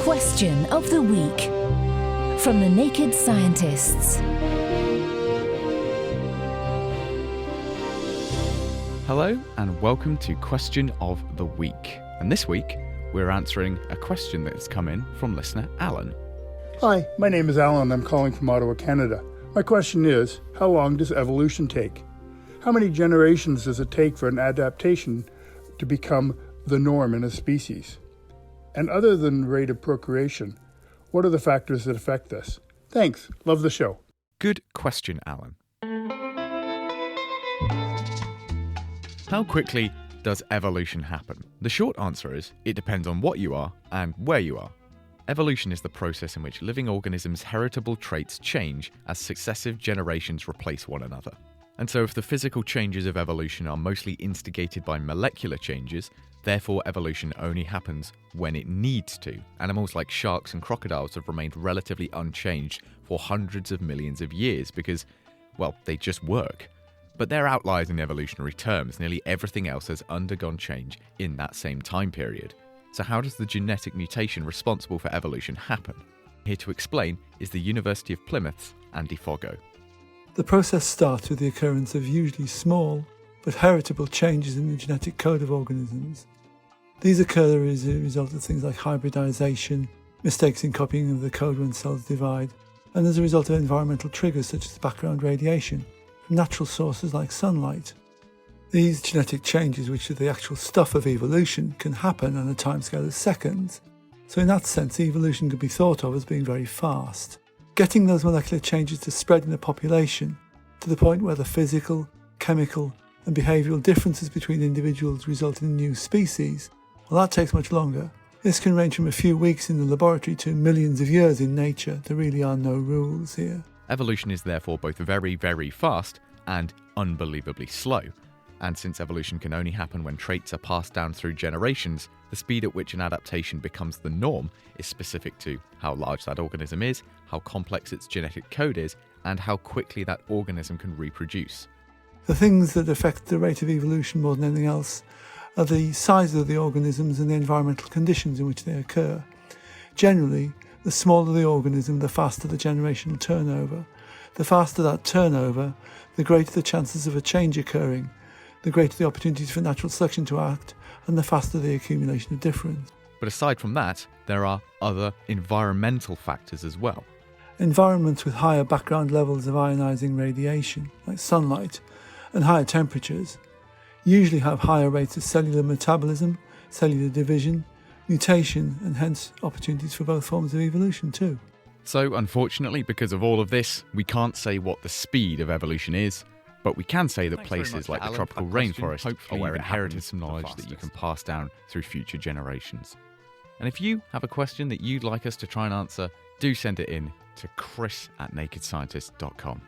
Question of the Week from the Naked Scientists. Hello and welcome to Question of the Week. And this week, we're answering a question that has come in from listener Alan. Hi, my name is Alan. I'm calling from Ottawa, Canada. My question is, how long does evolution take? How many generations does it take for an adaptation to become the norm in a species? And other than rate of procreation, what are the factors that affect this? Thanks. Love the show. Good question, Alan. How quickly does evolution happen? The short answer is, it depends on what you are and where you are. Evolution is the process in which living organisms' heritable traits change as successive generations replace one another. And so if the physical changes of evolution are mostly instigated by molecular changes, therefore evolution only happens when it needs to. Animals like sharks and crocodiles have remained relatively unchanged for hundreds of millions of years because, well, they just work. But they're outliers in evolutionary terms. Nearly everything else has undergone change in that same time period. So how does the genetic mutation responsible for evolution happen? Here to explain is the University of Plymouth's Andy Foggo. The process starts with the occurrence of usually small but heritable changes in the genetic code of organisms. These occur as a result of things like hybridization, mistakes in copying of the code when cells divide, and as a result of environmental triggers such as background radiation from natural sources like sunlight. These genetic changes, which are the actual stuff of evolution, can happen on a timescale of seconds. So in that sense, evolution can be thought of as being very fast. Getting those molecular changes to spread in a population to the point where the physical, chemical and behavioural differences between individuals result in new species, well, that takes much longer. This can range from a few weeks in the laboratory to millions of years in nature. There really are no rules here. Evolution is therefore both very, very fast and unbelievably slow. And since evolution can only happen when traits are passed down through generations, the speed at which an adaptation becomes the norm is specific to how large that organism is, how complex its genetic code is, and how quickly that organism can reproduce. The things that affect the rate of evolution more than anything else are the size of the organisms and the environmental conditions in which they occur. Generally, the smaller the organism, the faster the generational turnover. The faster that turnover, the greater the chances of a change occurring, the greater the opportunities for natural selection to act, and the faster the accumulation of difference. But aside from that, there are other environmental factors as well. Environments with higher background levels of ionising radiation, like sunlight, and higher temperatures, usually have higher rates of cellular metabolism, cellular division, mutation, and hence opportunities for both forms of evolution too. So unfortunately, because of all of this, we can't say what the speed of evolution is, but we can say that places like the tropical rainforest are where inherited some knowledge that you can pass down through future generations. And if you have a question that you'd like us to try and answer, do send it in to chris@nakedscientist.com.